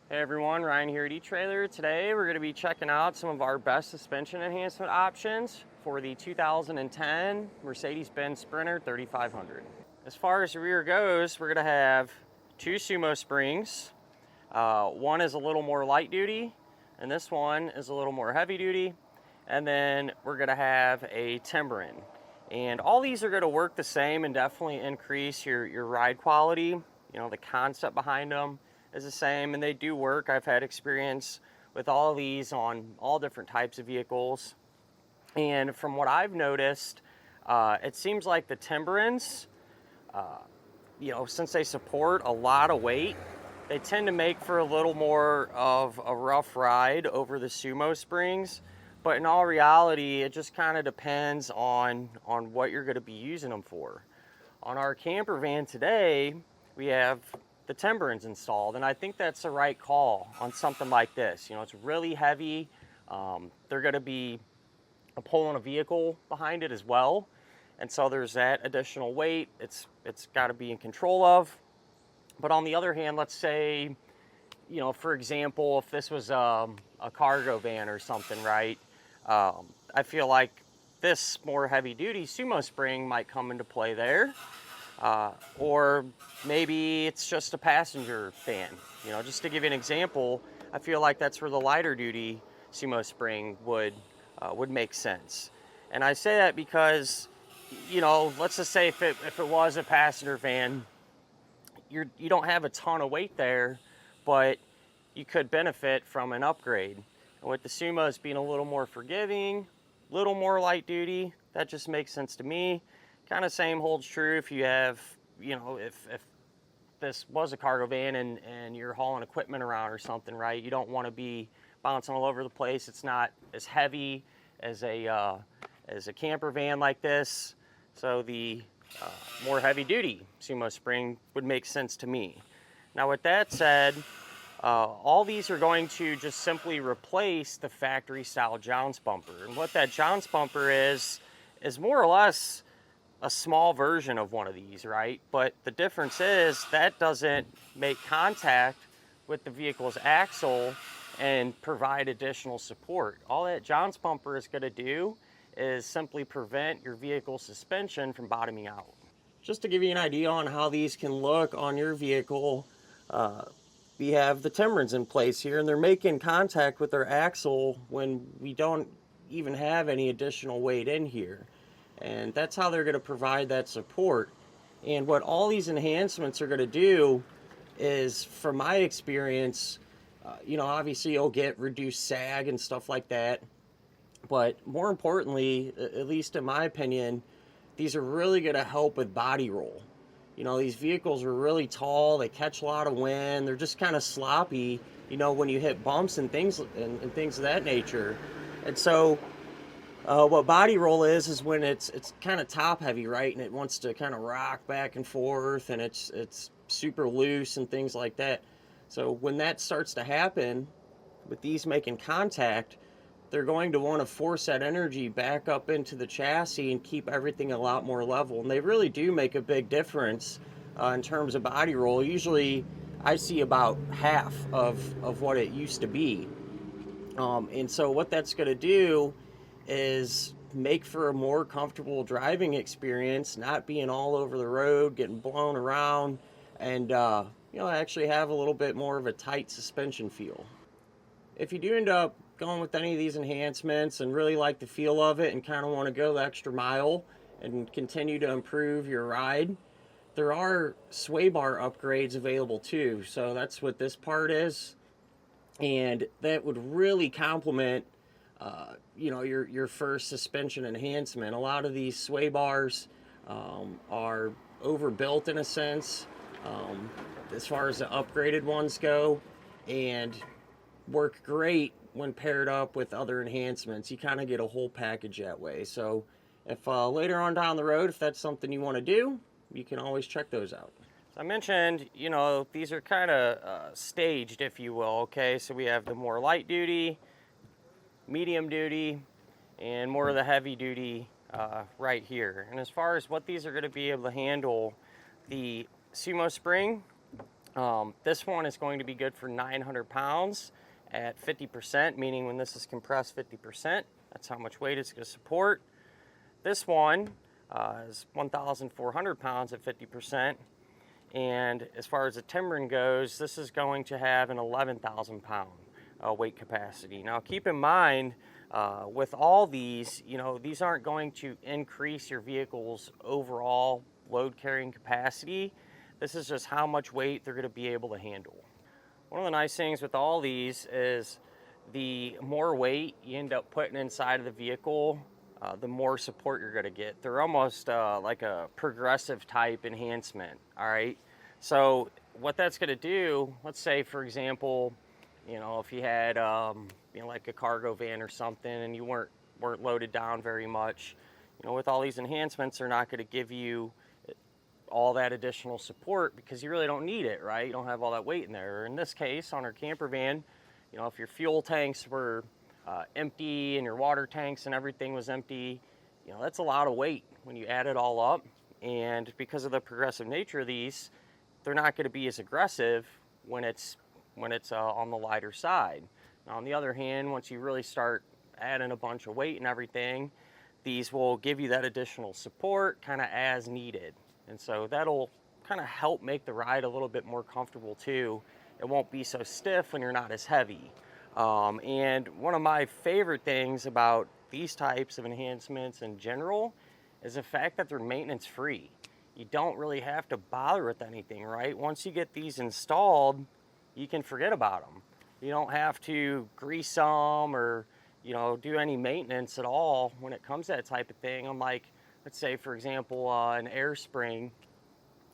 Hey everyone, Ryan here at eTrailer. Today we're going to be checking out some of our best suspension enhancement options for the 2010 Mercedes-Benz Sprinter 3500. As far as the rear goes, we're going to have two SumoSprings. One is a little more light duty, and this one is a little more heavy duty. And then we're going to have a Timbren. And all these are going to work the same and definitely increase your ride quality. You know, the concept behind them is the same, and they do work. I've had experience with all of these on all different types of vehicles. And from what I've noticed, it seems like the Timbrens, since they support a lot of weight, they tend to make for a little more of a rough ride over the SumoSprings. But in all reality, it just kind of depends on what you're going to be using them for. On our camper van today, we have the Timbrens installed, and I think that's the right call on something like this. You know, it's really heavy. They're going to be pulling a vehicle behind it as well, and so there's that additional weight. It's got to be in control of. But on the other hand, let's say, you know, for example, if this was a cargo van or something, right? I feel like this more heavy-duty SumoSpring might come into play there. Or maybe it's just a passenger van. You know, just to give you an example, I feel like that's where the lighter-duty SumoSpring would make sense. And I say that because, you know, let's just say if it was a passenger van, you don't have a ton of weight there, but you could benefit from an upgrade. And with the Sumos being a little more forgiving, a little more light duty, that just makes sense to me. Kind of same holds true if you have, you know, if this was a cargo van and you're hauling equipment around or something, right? You don't want to be bouncing all over the place. It's not as heavy as a camper van like this. So the more heavy duty SumoSpring would make sense to me. Now with that said, all these are going to just simply replace the factory style jounce bumper. And what that jounce bumper is more or less a small version of one of these, right? But the difference is that doesn't make contact with the vehicle's axle and provide additional support. All that jounce bumper is going to do is simply prevent your vehicle suspension from bottoming out. Just to give you an idea on how these can look on your vehicle, we have the Timbrens in place here, and they're making contact with their axle when we don't even have any additional weight in here. And that's how they're going to provide that support. And what all these enhancements are going to do is, from my experience, you know, obviously you'll get reduced sag and stuff like that. But more importantly, at least in my opinion, these are really going to help with body roll. You know, these vehicles are really tall, they catch a lot of wind, they're just kind of sloppy, you know, when you hit bumps and things of that nature. And so what body roll is when it's kind of top heavy, right? And it wants to kind of rock back and forth, and it's super loose and things like that. So when that starts to happen, with these making contact, they're going to want to force that energy back up into the chassis and keep everything a lot more level. And they really do make a big difference in terms of body roll. Usually I see about half of what it used to be. And so what that's going to do is make for a more comfortable driving experience, not being all over the road, getting blown around, and you know, actually have a little bit more of a tight suspension feel. If you do end up going with any of these enhancements and really like the feel of it and kind of want to go the extra mile and continue to improve your ride, there are sway bar upgrades available too. So that's what this part is, and that would really complement you know, your first suspension enhancement. A lot of these sway bars are overbuilt in a sense, as far as the upgraded ones go, and work great when paired up with other enhancements. You kind of get a whole package that way. So if later on down the road, if that's something you want to do, you can always check those out. So I mentioned, you know, these are kind of staged, if you will, okay? So we have the more light duty, medium duty, and more of the heavy duty right here. And as far as what these are going to be able to handle, the SumoSpring This one is going to be good for 900 pounds at 50%, meaning when this is compressed 50%, that's how much weight it's going to support. This one is 1,400 pounds at 50%. And as far as the Timbren goes, this is going to have an 11,000 pound weight capacity. Now keep in mind, with all these, these aren't going to increase your vehicle's overall load carrying capacity. This is just how much weight they're going to be able to handle. One of the nice things with all these is the more weight you end up putting inside of the vehicle, the more support you're going to get. They're almost like a progressive type enhancement, all right? So what that's going to do, let's say, for example, if you had, like a cargo van or something and you weren't loaded down very much, with all these enhancements, they're not going to give you all that additional support because you really don't need it, right? You don't have all that weight in there. Or in this case, on our camper van, if your fuel tanks were empty and your water tanks and everything was empty, that's a lot of weight when you add it all up. And because of the progressive nature of these, they're not going to be as aggressive when it's on the lighter side. Now, on the other hand, once you really start adding a bunch of weight and everything, these will give you that additional support kind of as needed. And so that'll kind of help make the ride a little bit more comfortable too. It won't be so stiff when you're not as heavy. And one of my favorite things about these types of enhancements in general is the fact that they're maintenance free. You don't really have to bother with anything, right? Once you get these installed, you can forget about them. You don't have to grease them or, do any maintenance at all when it comes to that type of thing. Unlike, let's say, for example, an air spring,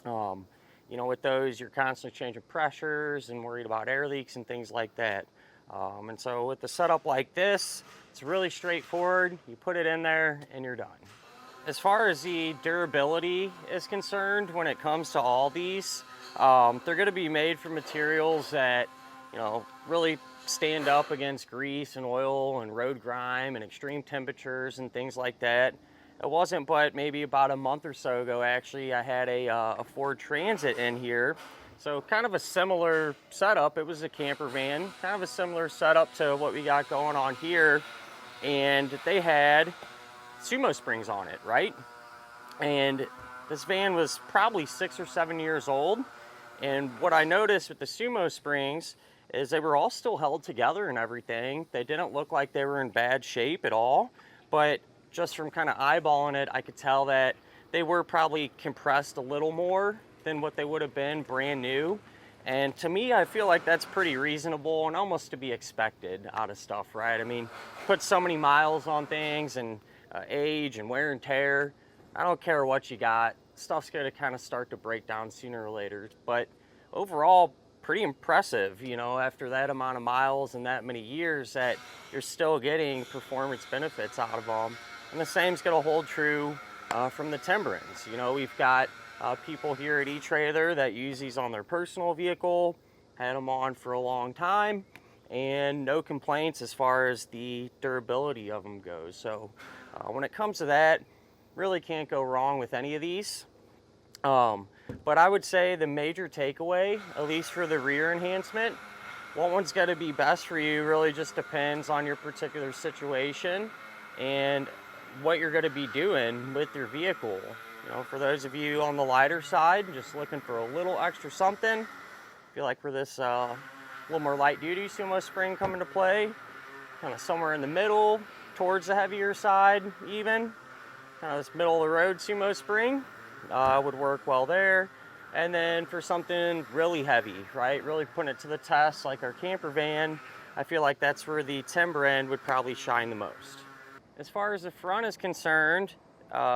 with those, you're constantly changing pressures and worried about air leaks and things like that. And so with the setup like this, it's really straightforward. You put it in there and you're done. As far as the durability is concerned, when it comes to all these, they're going to be made from materials that, really stand up against grease and oil and road grime and extreme temperatures and things like that. It wasn't but maybe about a month or so ago, actually, I had a Ford Transit in here. So kind of a similar setup. It was a camper van, kind of a similar setup to what we got going on here. And they had SumoSprings on it, right? And this van was probably 6 or 7 years old. And what I noticed with the SumoSprings is they were all still held together and everything. They didn't look like they were in bad shape at all. But just from kind of eyeballing it, I could tell that they were probably compressed a little more than what they would have been brand new. And to me, I feel like that's pretty reasonable and almost to be expected out of stuff, right? I mean, put so many miles on things and age and wear and tear. I don't care what you got. Stuff's going to kind of start to break down sooner or later. But overall, pretty impressive, after that amount of miles and that many years, that you're still getting performance benefits out of them. And the same's going to hold true from the Timbrens. We've got people here at eTrailer that use these on their personal vehicle, had them on for a long time, and no complaints as far as the durability of them goes. So when it comes to that, really can't go wrong with any of these. But I would say the major takeaway, at least for the rear enhancement, what one's going to be best for you really just depends on your particular situation and what you're going to be doing with your vehicle. For those of you on the lighter side, just looking for a little extra something, feel like for this little more light duty SumoSpring come into play, kind of somewhere in the middle, towards the heavier side even, kind of this middle of the road SumoSpring would work well there. And then for something really heavy, right, really putting it to the test like our camper van, I feel like that's where the Timbren would probably shine the most. As far as the front is concerned,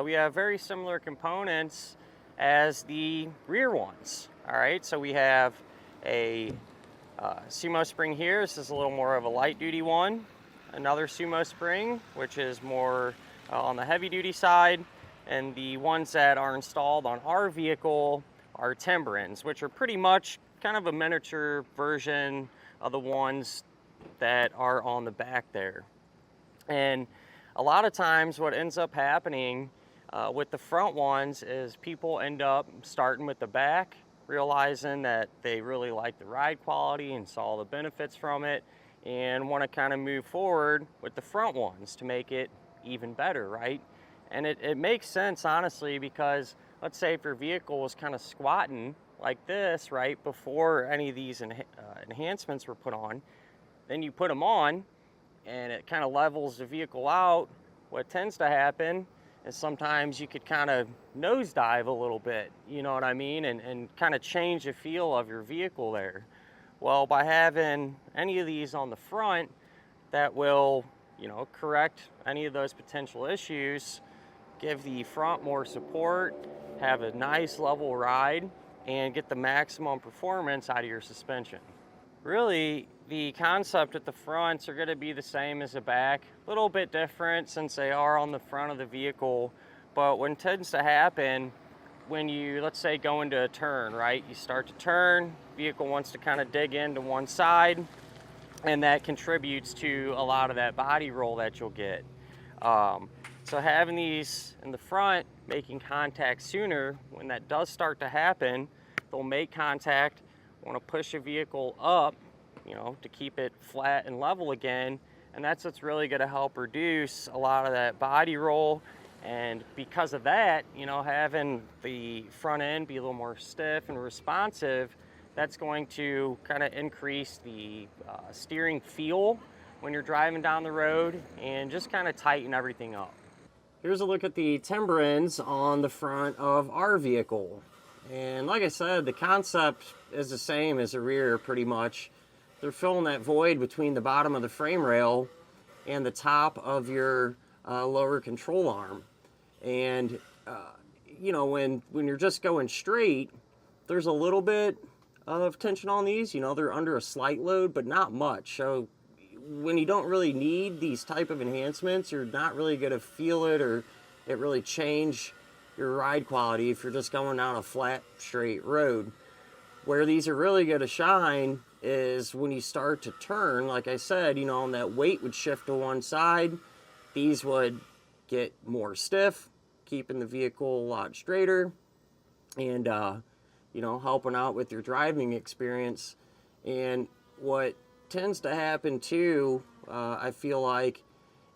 we have very similar components as the rear ones. All right, so we have a SumoSpring here. This is a little more of a light duty one. Another SumoSpring, which is more on the heavy duty side. And the ones that are installed on our vehicle are Timbrens, which are pretty much kind of a miniature version of the ones that are on the back there. And a lot of times what ends up happening with the front ones is people end up starting with the back realizing that they really like the ride quality and saw the benefits from it, and want to kind of move forward with the front ones to make it even better, right? And it makes sense, honestly, because let's say if your vehicle was kind of squatting like this, right, before any of these enhancements were put on, then you put them on and it kind of levels the vehicle out. What tends to happen is sometimes you could kind of nosedive a little bit, you know what I mean, and kind of change the feel of your vehicle there. Well, by having any of these on the front, that will, you know, correct any of those potential issues, give the front more support, have a nice level ride, and get the maximum performance out of your suspension. Really, the concept at the fronts are going to be the same as the back, a little bit different since they are on the front of the vehicle, but what tends to happen when you, let's say, go into a turn, right? You start to turn, vehicle wants to kind of dig into one side, and that contributes to a lot of that body roll that you'll get. So having these in the front, making contact sooner, when that does start to happen, they'll make contact, want to push your vehicle up, you know, to keep it flat and level again, and that's what's really going to help reduce a lot of that body roll. And because of that, you know, having the front end be a little more stiff and responsive, that's going to kind of increase the steering feel when you're driving down the road and just kind of tighten everything up. Here's a look at the Timbrens on the front of our vehicle. And like I said, the concept is the same as the rear pretty much. They're filling that void between the bottom of the frame rail and the top of your lower control arm. And you know, when you're just going straight, there's a little bit of tension on these. You know, they're under a slight load, but not much. So when you don't really need these type of enhancements, you're not really going to feel it or it really change your ride quality if you're just going down a flat, straight road. Where these are really going to shine is when you start to turn, like I said, you know, and that weight would shift to one side. These would get more stiff, keeping the vehicle a lot straighter, and you know, helping out with your driving experience. And what tends to happen too, I feel like,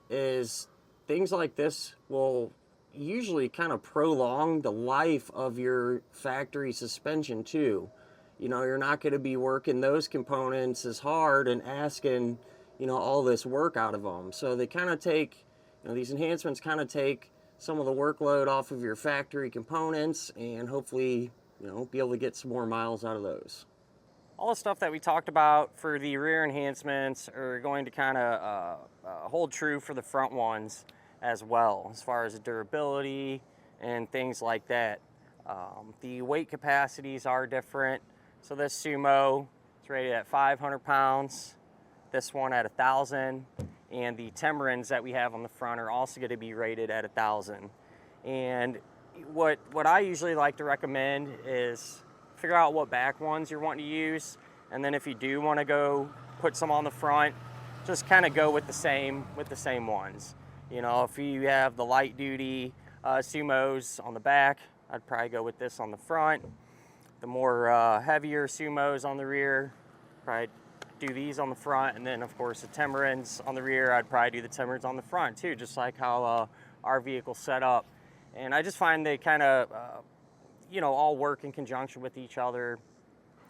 is things like this will usually kind of prolong the life of your factory suspension too. You know, you're not going to be working those components as hard and asking, you know, all this work out of them. So they kind of take, you know, these enhancements kind of take some of the workload off of your factory components and hopefully, you know, be able to get some more miles out of those. All the stuff that we talked about for the rear enhancements are going to kind of hold true for the front ones as well, as far as the durability and things like that. The weight capacities are different. So this Sumo is rated at 500 pounds, this one at 1,000, and the Timbrens that we have on the front are also going to be rated at 1,000. And what I usually like to recommend is figure out what back ones you're wanting to use, and then if you do want to go put some on the front, just kind of go with the same ones. You know, if you have the light duty Sumos on the back, I'd probably go with this on the front. The more heavier Sumos on the rear, probably do these on the front, and then of course the Timbrens on the rear, I'd probably do the Timbrens on the front too, just like how our vehicle's set up. And I just find they kind of, you know, all work in conjunction with each other,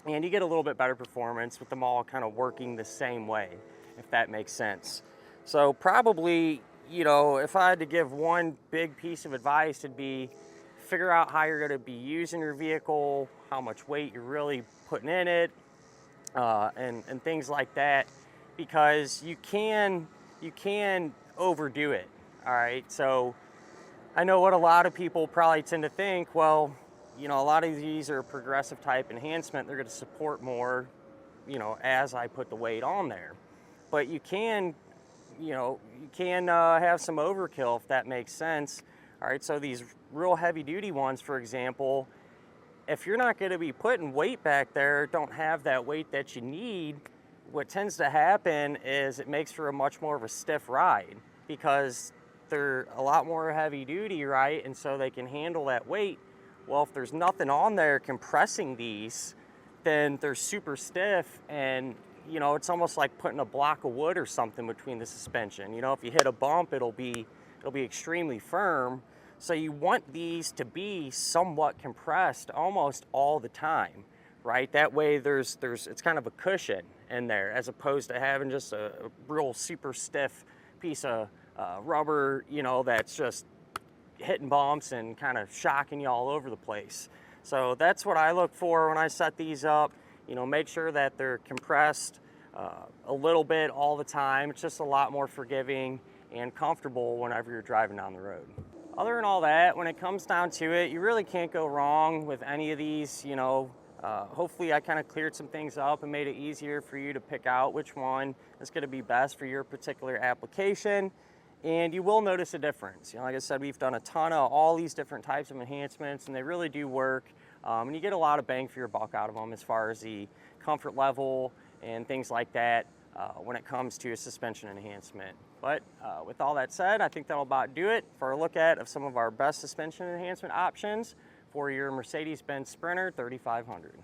and you get a little bit better performance with them all kind of working the same way, if that makes sense. So probably, you know, if I had to give one big piece of advice, it'd be figure out how you're going to be using your vehicle, how much weight you're really putting in it, and things like that, because you can overdo it. All right, so I know what a lot of people probably tend to think, well, you know, a lot of these are progressive type enhancement, they're going to support more, you know, as I put the weight on there. But you can, you know, have some overkill, if that makes sense. All right, so these real heavy duty ones, for example, if you're not going to be putting weight back there, don't have that weight that you need, what tends to happen is it makes for a much more of a stiff ride because they're a lot more heavy duty, right? And so they can handle that weight Well, if there's nothing on there compressing these, then they're super stiff, and you know, it's almost like putting a block of wood or something between the suspension. You know, if you hit a bump, it'll be extremely firm. So you want these to be somewhat compressed almost all the time, right? That way it's kind of a cushion in there, as opposed to having just a real super stiff piece of rubber, you know, that's just hitting bumps and kind of shocking you all over the place. So that's what I look for when I set these up. You know, make sure that they're compressed a little bit all the time. It's just a lot more forgiving and comfortable whenever you're driving down the road. Other than all that, when it comes down to it, you really can't go wrong with any of these. You know, hopefully I kind of cleared some things up and made it easier for you to pick out which one is going to be best for your particular application. And you will notice a difference. You know, like I said, we've done a ton of all these different types of enhancements, and they really do work. And you get a lot of bang for your buck out of them as far as the comfort level and things like that when it comes to a suspension enhancement. But with all that said, I think that'll about do it for a look at of some of our best suspension enhancement options for your Mercedes-Benz Sprinter 3500.